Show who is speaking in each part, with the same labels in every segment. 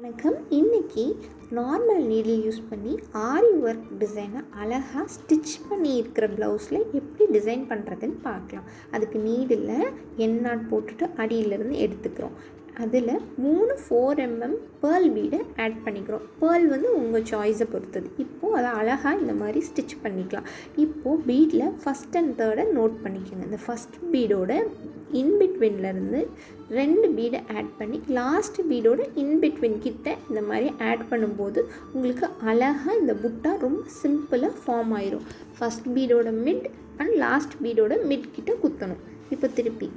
Speaker 1: வணக்கம். இன்றைக்கி normal needle use பண்ணி ஆரி ஒர்க் டிசைனை அழகாக ஸ்டிச் பண்ணி இருக்கிற ப்ளவுஸில் எப்படி டிசைன் பண்ணுறதுன்னு பார்க்கலாம். அதுக்கு நீடில் எண்ணாட் போட்டுட்டு அடியிலேருந்து எடுத்துக்கிறோம். அதில் 3 4mm பேர்ல் பீடை ஆட் பண்ணிக்கிறோம். பேர்ல் உங்கள் சாய்ஸை பொறுத்தது. இப்போது அதை அழகாக இந்த மாதிரி ஸ்டிச் பண்ணிக்கலாம். இப்போது பீடில் ஃபஸ்ட் அண்ட் தேர்டை நோட் பண்ணிக்கோங்க. இந்த ஃபஸ்ட் பீடோட இன்பிட்வீன்லேருந்து 2 பீடை ஆட் பண்ணி லாஸ்ட் பீடோட இன்பிட்வீன் கிட்ட இந்த மாதிரி ஆட் பண்ணும்போது உங்களுக்கு அழகாக இந்த புட்டா ரொம்ப சிம்பிளாக ஃபார்ம் ஆயிரும். ஃபஸ்ட் பீடோட மிட் அண்ட் லாஸ்ட் பீடோட மிட் கிட்ட குத்தணும். இப்போ திருப்பி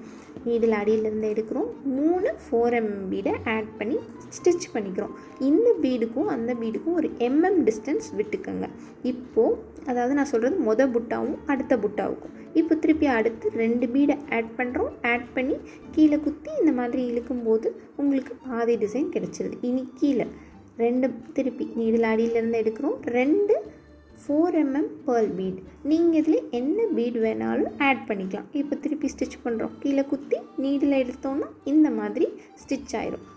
Speaker 1: நீடில் அடியிலேருந்து எடுக்கிறோம். 3 4mm பீடை ஆட் பண்ணி ஸ்டிச் பண்ணிக்கிறோம். இந்த பீடுக்கும் அந்த பீடுக்கும் ஒரு டிஸ்டன்ஸ் விட்டுக்கோங்க. இப்போது அதாவது நான் சொல்கிறது புட்டாவும் அடுத்த புட்டாவுக்கும். இப்போ திருப்பி அடுத்து 2 பீடை ஆட் பண்ணுறோம். ஆட் பண்ணி கீழே குத்தி இந்த மாதிரி இழுக்கும்போது உங்களுக்கு பாதி டிசைன் கிடச்சிருது. இனி கீழே 2 திருப்பி நீடில் அடியிலேருந்து எடுக்கிறோம். 2 4mm பேர்ல் பீட். நீங்கள் இதில் என்ன பீட் வேணாலும் ஆட் பண்ணிக்கலாம். இப்போ திருப்பி ஸ்டிச் பண்ணுறோம். கீழே குத்தி நீடில் எடுத்தோன்னா இந்த மாதிரி ஸ்டிச் ஆயிரும்.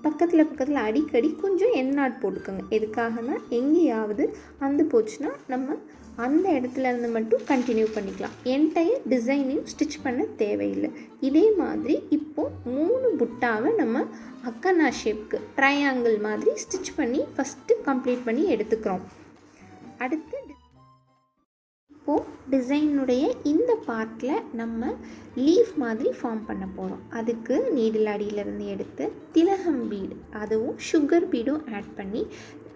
Speaker 1: பக்கத்தில் அடிக்கடி கொஞ்சம் எண்ணாட் போட்டுக்கோங்க. எதுக்காகனா எங்கேயாவது அந்து போச்சுன்னா நம்ம அந்த இடத்துல இருந்து மட்டும் கண்டினியூ பண்ணிக்கலாம். என்டையர் டிசைனையும் ஸ்டிச் பண்ண தேவையில்லை. இதே மாதிரி இப்போது 3 புட்டாவை நம்ம அக்கனா ஷேப்க்கு ட்ரையாங்கிள் மாதிரி ஸ்டிச் பண்ணி ஃபஸ்ட்டு கம்ப்ளீட் பண்ணி எடுத்துக்கிறோம். அடுத்து இப்போது டிசைனுடைய இந்த பார்ட்டில் நம்ம லீஃப் மாதிரி ஃபார்ம் பண்ண போகிறோம். அதுக்கு நீடில் அடியிலேருந்து எடுத்து திலகம் பீடு அதுவும் சுகர் பீடும் ஆட் பண்ணி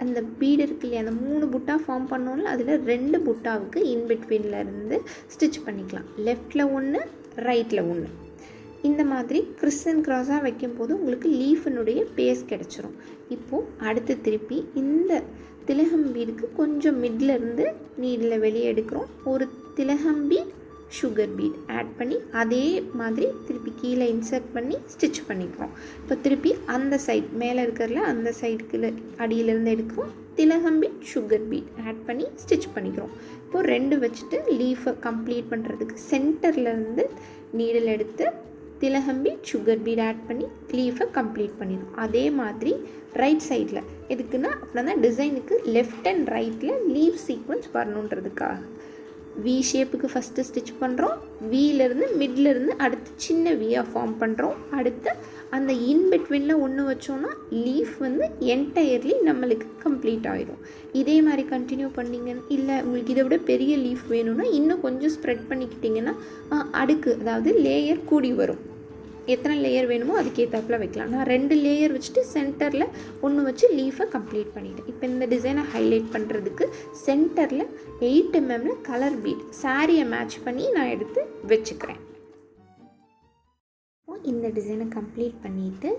Speaker 1: அந்த பீடு இருக்கு இல்லையா, அந்த 3 புட்டா ஃபார்ம் பண்ணோம்ல, அதில் 2 புட்டாவுக்கு இன்பிட்வீனில் இருந்து ஸ்டிச் பண்ணிக்கலாம். லெஃப்டில் 1 ரைட்டில் 1. இந்த மாதிரி கிறிஸ் அண்ட் கிராஸாக வைக்கும்போது உங்களுக்கு லீஃபினுடைய பேஸ் கிடச்சிரும். இப்போது அடுத்து திருப்பி இந்த திலகம் பீடுக்கு கொஞ்சம் மிட்லேருந்து நீடில் வெளியே எடுக்கிறோம். ஒரு திலகம் பீட் சுகர் பீட் ஆட் பண்ணி அதே மாதிரி திருப்பி கீழே இன்சர்ட் பண்ணி ஸ்டிச் பண்ணிக்கிறோம். இப்போ திருப்பி அந்த சைட் மேலே இருக்கிறதுல அந்த சைடுக்கு அடியிலேருந்து எடுக்கிறோம். திலகம் பீட் சுகர் பீட் ஆட் பண்ணி ஸ்டிச் பண்ணிக்கிறோம். இப்போது 2 வச்சுட்டு லீஃபை கம்ப்ளீட் பண்ணுறதுக்கு சென்டர்லேருந்து நீடில் எடுத்து திலகம் பீட் சுகர் பீட் ஆட் பண்ணி லீஃபை கம்ப்ளீட் பண்ணிடும். அதே மாதிரி ரைட் சைடில் எதுக்குன்னா அப்படின்னா தான் டிசைனுக்கு லெஃப்ட் அண்ட் ரைட்டில் லீவ் சீக்வன்ஸ் வரணுன்றதுக்காக வி ஷேப்புக்கு ஃபஸ்ட்டு ஸ்டிச் பண்ணுறோம். வியிலேருந்து மிட்லேருந்து அடுத்து சின்ன வியாக ஃபார்ம் பண்ணுறோம். அடுத்து அந்த இன்பிட்வீனில் 1 வச்சோன்னா லீஃப் என்டையர்லி நம்மளுக்கு கம்ப்ளீட் ஆகிடும். இதே மாதிரி கண்டினியூ பண்ணிங்கன்னு இல்லை உங்களுக்கு இதை விட பெரிய லீஃப் வேணும்னா இன்னும் கொஞ்சம் ஸ்ப்ரெட் பண்ணிக்கிட்டிங்கன்னா அடுக்கு அதாவது லேயர் கூடி வரும். எத்தனை லேயர் வேணுமோ அதுக்கேற்றாப்பில் வைக்கலாம். நான் 2 லேயர் வச்சுட்டு சென்டரில் 1 வச்சு லீஃபை கம்ப்ளீட் பண்ணிட்டேன். இப்போ இந்த டிசைனை ஹைலைட் பண்ணுறதுக்கு சென்டரில் 8mm கலர் பீட் சாரியை மேட்ச் பண்ணி நான் எடுத்து வச்சுக்கிறேன். இந்த டிசைனை கம்ப்ளீட் பண்ணிவிட்டு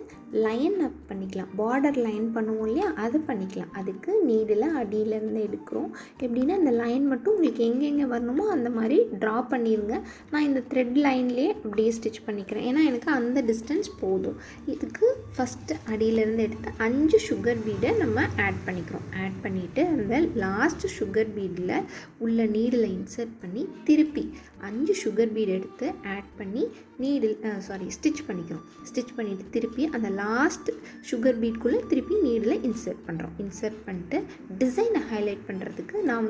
Speaker 1: லைன் அப் பண்ணிக்கலாம். பார்டர் லைன் பண்ணுவோம் இல்லையா, அது பண்ணிக்கலாம். அதுக்கு நீடில் அடியிலேருந்து எடுக்கிறோம். எப்படின்னா இந்த லைன் மட்டும் உங்களுக்கு எங்கெங்கே வரணுமோ அந்த மாதிரி ட்ரா பண்ணிடுங்க. நான் இந்த த்ரெட் லைன்லேயே அப்படியே ஸ்டிச் பண்ணிக்கிறேன். ஏன்னா எனக்கு அந்த டிஸ்டன்ஸ் போதும். இதுக்கு ஃபஸ்ட்டு அடியிலேருந்து எடுத்து 5 சுகர் பீடை நம்ம ஆட் பண்ணிக்கிறோம். ஆட் பண்ணிவிட்டு அந்த லாஸ்ட் சுகர் பீடில் உள்ள நீடில் இன்சர்ட் பண்ணி திருப்பி 5 சுகர் பீடு எடுத்து ஆட் பண்ணி ஸ்டிச் பண்ணிக்கிறோம். ஸ்டிச் பண்ணிவிட்டு திருப்பி அந்த லாஸ்ட் சுகர் பீட்குள்ளே திருப்பி நீடில் இன்சர்ட் பண்ணுறோம். இன்சர்ட் பண்ணிட்டு டிசைனை ஹைலைட் பண்ணுறதுக்கு நான்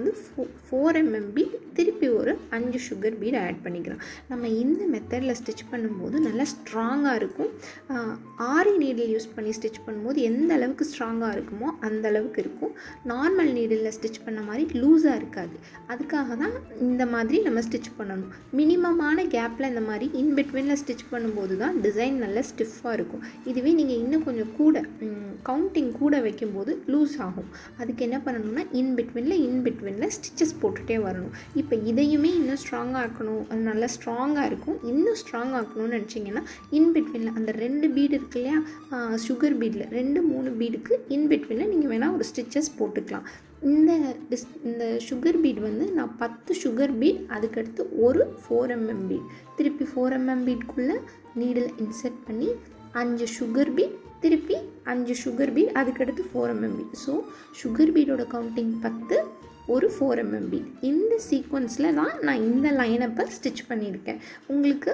Speaker 1: 4mm பீட் திருப்பி ஒரு 5 சுகர் பீட் ஆட் பண்ணிக்கிறோம். நம்ம இந்த மெத்தடில் ஸ்டிச் பண்ணும்போது நல்லா ஸ்ட்ராங்காக இருக்கும். ஆரி நீடில் யூஸ் பண்ணி ஸ்டிச் பண்ணும்போது எந்த அளவுக்கு ஸ்ட்ராங்காக இருக்குமோ அந்த அளவுக்கு இருக்கும். நார்மல் நீடில் ஸ்டிச் பண்ண மாதிரி லூஸாக இருக்காது. அதுக்காக தான் இந்த மாதிரி நம்ம ஸ்டிச் பண்ணணும். மினிமமான கேப்பில் இந்த மாதிரி இன்பிட்வீனில் ஸ்டிச் பண்ணும்போது தான் டிசைன் நல்லா ஸ்டிஃபாக இருக்கும். இதுவே நீங்கள் இன்னும் கொஞ்சம் கூட கவுண்டிங் கூட வைக்கும்போது லூஸ் ஆகும். அதுக்கு என்ன பண்ணணும்னா இன்பிட்வீனில் ஸ்டிச்சஸ் போட்டுகிட்டே வரணும். இப்போ இதையுமே இன்னும் ஸ்ட்ராங்காக ஆக்கணும், அது நல்லா ஸ்ட்ராங்காக இருக்கும். இன்னும் ஸ்ட்ராங் ஆக்கணும்னு நினச்சிங்கன்னா இன்பிட்வீனில் அந்த 2 பீடு இருக்கு இல்லையா, சுகர் பீடில் 2-3 பீடுக்கு இன்பிட்வீனில் நீங்கள் வேணால் ஒரு ஸ்டிச்சஸ் போட்டுக்கலாம். இந்த சுகர் பீட் நான் 10 சுகர் பீட் அதுக்கடுத்து ஒரு 4mm பீட் திருப்பி 4mm பீட்குள்ளே நீடில் இன்சர்ட் பண்ணி 5 சுகர் பீட் திருப்பி 5 சுகர் பீட் அதுக்கடுத்து 4mm பீட். ஸோ சுகர் பீடோட கவுண்டிங் 10 ஒரு 4mm பீட். இந்த சீக்வன்ஸில் தான் நான் இந்த லைனப்பை ஸ்டிச் பண்ணியிருக்கேன். உங்களுக்கு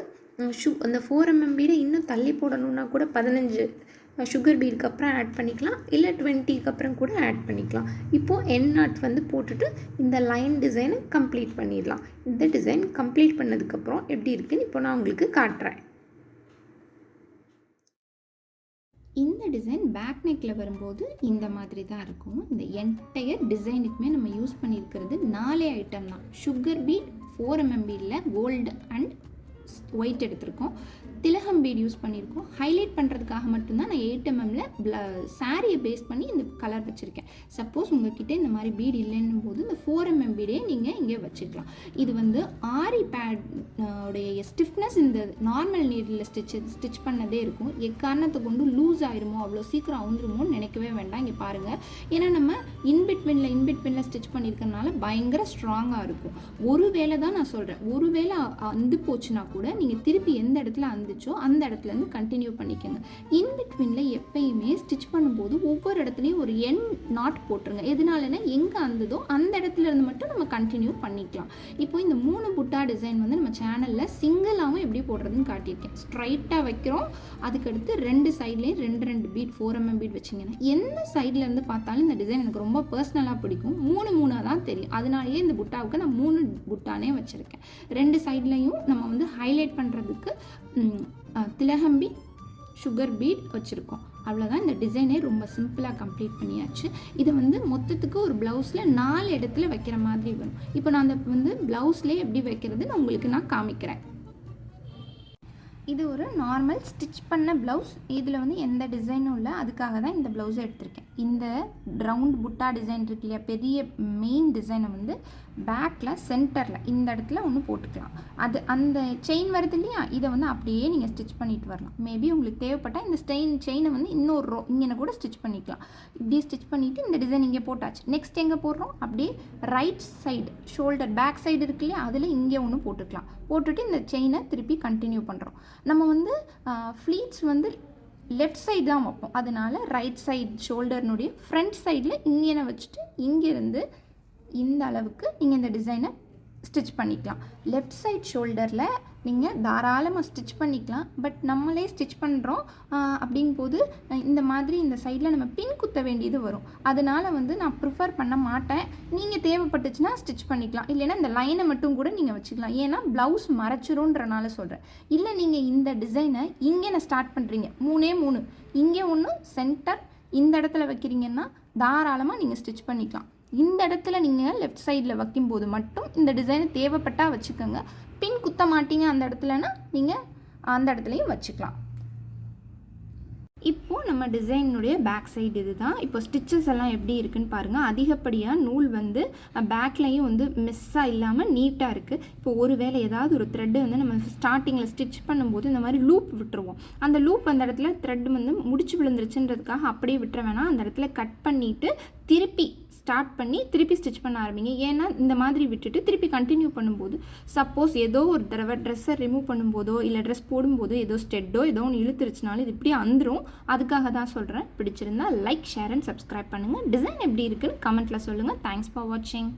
Speaker 1: அந்த 4mm பீடை இன்னும் தள்ளி போடணுன்னா கூட 15 சுகர் பீடுக்கு அப்புறம் ஆட் பண்ணிக்கலாம், இல்லை 20க்கு அப்புறம் கூட ஆட் பண்ணிக்கலாம். இப்போது என் நாட் வந்து போட்டுட்டு இந்த லைன் டிசைனை கம்ப்ளீட் பண்ணிடலாம். இந்த டிசைன் கம்ப்ளீட் பண்ணதுக்கப்புறம் எப்படி இருக்குன்னு இப்போ நான் உங்களுக்கு காட்டுறேன். இந்த டிசைன் பேக் நெக்கில் வரும்போது இந்த மாதிரி தான் இருக்கும். இந்த என்டையர் டிசைனுக்குமே நம்ம யூஸ் பண்ணியிருக்கிறது 4 ஐட்டம் தான். சுகர் பீட் 4 mm பீடில் கோல்டு அண்ட் ஒயிட் எடுத்திருக்கோம். திலகம் பீட் யூஸ் பண்ணியிருக்கோம். ஹைலைட் பண்ணுறதுக்காக மட்டும்தான் நான் 8 mmல சாரியை பேஸ் பண்ணி இந்த கலர் வச்சுருக்கேன். சப்போஸ் உங்ககிட்ட இந்த மாதிரி பீட் இல்லைன்னும் போது இந்த 4 mm பீடே நீங்கள் இங்கே வச்சுக்கலாம். இது வந்து ஆரி பேட் உடைய ஸ்டிஃப்னஸ் இந்த நார்மல் நீடில் ஸ்டிச் பண்ணதே இருக்கும். எக்காரணத்தை கொண்டு லூஸ் ஆயிருமோ, அவ்வளோ சீக்கிரம் அவுந்துருமோன்னு நினைக்கவே வேண்டாம். இங்கே பாருங்கள், ஏன்னா நம்ம இன்பிட்வீனில் ஸ்டிச் பண்ணியிருக்கனால பயங்கர ஸ்ட்ராங்காக இருக்கும். ஒருவேளை தான் நான் சொல்கிறேன், ஒருவேளை அந்து போச்சுன்னா கூட நீங்கள் திருப்பி எந்த இடத்துல வந்துச்சோ அந்த இடத்துலேருந்து கண்டினியூ பண்ணிக்கோங்க. இன்பிட்வீனில் எப்பயுமே ஸ்டிச் பண்ணும்போது ஒவ்வொரு இடத்துலையும் ஒரு என் நாட் போட்டுருங்க. எதனாலனா எங்கே அந்ததோ அந்த இடத்துல இருந்து மட்டும் நம்ம கண்டினியூ பண்ணிக்கலாம். இப்போ இந்த 3 புட்டா டிசைன் வந்து நம்ம சேனலில் சிங்கிளாகவும் எப்படி போடுறதுன்னு காட்டியிருக்கேன். ஸ்ட்ரைட்டாக வைக்கிறோம், அதுக்கடுத்து 2 சைட்லேயும் 2 பீட் 4 mm பீட் வச்சிங்கன்னா எந்த சைட்லேருந்து பார்த்தாலும் இந்த டிசைன் எனக்கு ரொம்ப பர்சனலாக பிடிக்கும். 3 தான் தெரியும். அதனாலேயே இந்த புட்டாவுக்கு நான் 3 புட்டானே வச்சுருக்கேன். 2 சைட்லையும் நம்ம வந்து ஹைலைட் பண்ணுறதுக்கு திலகம் பீட், சுகர் பீட் வச்சுருக்கோம். அவ்வளோதான். இந்த டிசைனே ரொம்ப சிம்பிளாக கம்ப்ளீட் பண்ணியாச்சு. இது வந்து மொத்தத்துக்கு ஒரு ப்ளவுஸில் 4 இடத்துல வைக்கிற மாதிரி வரும். இப்போ நான் அந்த வந்து ப்ளவுஸ்லேயே எப்படி வைக்கிறது உங்களுக்கு நான் காமிக்கிறேன். இது ஒரு நார்மல் ஸ்டிச் பண்ண ப்ளவுஸ். இதில் வந்து எந்த டிசைனும் இல்லை, அதுக்காக தான் இந்த ப்ளவுஸை எடுத்திருக்கேன். இந்த ரவுண்ட் புட்டா டிசைன் இருக்கு இல்லையா, பெரிய மெயின் டிசைனை வந்து பேக்கில் சென்டரில் இந்த இடத்துல ஒன்று போட்டுக்கலாம். அது அந்த செயின் வருது இல்லையா, இதை வந்து அப்படியே நீங்கள் ஸ்டிச் பண்ணிட்டு வரலாம். மேபி உங்களுக்கு தேவைப்பட்டால் இந்த செயினை வந்து இன்னொரு ரோ இங்கே கூட ஸ்டிச் பண்ணிக்கலாம். இப்படியே ஸ்டிச் பண்ணிவிட்டு இந்த டிசைன் இங்கே போட்டாச்சு. நெக்ஸ்ட் எங்கே போடுறோம், அப்படியே right side shoulder back side இருக்கு இல்லையா, அதில் இங்கே ஒன்று போட்டுக்கலாம். போட்டுட்டு இந்த செயினை திருப்பி கண்டினியூ பண்ணுறோம். நம்ம வந்து ஃப்ளீட்ஸ் வந்து லெஃப்ட் சைடு தான் வைப்போம். அதனால ரைட் சைடு ஷோல்டர்னுடைய ஃப்ரண்ட் சைடில் இங்கே வச்சுட்டு இங்கேருந்து இந்த அளவுக்கு நீங்கள் இந்த டிசைனை ஸ்டிச் பண்ணிக்கலாம். லெஃப்ட் சைட் ஷோல்டரில் நீங்கள் தாராளமாக ஸ்டிச் பண்ணிக்கலாம். பட் நம்மளே ஸ்டிச் பண்ணுறோம் அப்படிங்கும்போது இந்த மாதிரி இந்த சைடில் நம்ம பின் குத்த வேண்டியது வரும். அதனால் வந்து நான் ப்ரிஃபர் பண்ண மாட்டேன். நீங்கள் தேவைப்பட்டுச்சுன்னா ஸ்டிச் பண்ணிக்கலாம், இல்லைன்னா இந்த லைனை மட்டும் கூட நீங்கள் வச்சுக்கலாம். ஏன்னா ப்ளவுஸ் மறைச்சிரும்ன்றனால சொல்கிறேன். இல்லை நீங்கள் இந்த டிசைனை இங்கே நான் ஸ்டார்ட் பண்ணுறீங்க, 3 இங்கே ஒன்று சென்டர் இந்த இடத்துல வைக்கிறீங்கன்னா தாராளமாக நீங்கள் ஸ்டிச் பண்ணிக்கலாம். இந்த இடத்துல நீங்கள் லெஃப்ட் சைடில் வைக்கும்போது மட்டும் இந்த டிசைனை தேவைப்பட்டால் வச்சுக்கோங்க. பின் குத்த மாட்டீங்க அந்த இடத்துலனா நீங்கள் அந்த இடத்துலையும் வச்சுக்கலாம். இப்போது நம்ம டிசைனுடைய பேக் சைடு இது தான். இப்போ ஸ்டிச்சஸ் எல்லாம் எப்படி இருக்குன்னு பாருங்கள். அதிகப்படியாக நூல் வந்து பேக்லையும் வந்து மிஸ்ஸாக இல்லாமல் நீட்டாக இருக்குது. இப்போ ஒரு வேளை ஏதாவது ஒரு த்ரெட்டு வந்து நம்ம ஸ்டார்டிங்கில் ஸ்டிச் பண்ணும்போது இந்த மாதிரி லூப் விட்டுருவோம். அந்த லூப் அந்த இடத்துல த்ரெட் வந்து முடிச்சு விழுந்துருச்சுன்றதுக்காக அப்படியே விட்டுற வேணாம். அந்த இடத்துல கட் பண்ணிவிட்டு திருப்பி ஸ்டார்ட் பண்ணி திருப்பி ஸ்டிச் பண்ண ஆரம்பிங்க. ஏன்னா இந்த மாதிரி விட்டுட்டு திருப்பி கண்டினியூ பண்ணும்போது சப்போஸ் ஏதோ ஒரு தடவை ட்ரெஸ்ஸை ரிமூவ் பண்ணும்போதோ இல்லை ட்ரெஸ் போடும்போதோ ஏதோ ஸ்டெட்டோ ஏதோ ஒன்று இழுத்துருச்சுனாலும் இது இப்படி வந்துடும். அதுக்காக தான் சொல்கிறேன். பிடிச்சிருந்தா லைக், ஷேர் அண்ட் சப்ஸ்கிரைப் பண்ணுங்கள். டிசைன் எப்படி இருக்குன்னு கமெண்ட்டில் சொல்லுங்கள். தேங்க்ஸ் ஃபார் வாட்சிங்.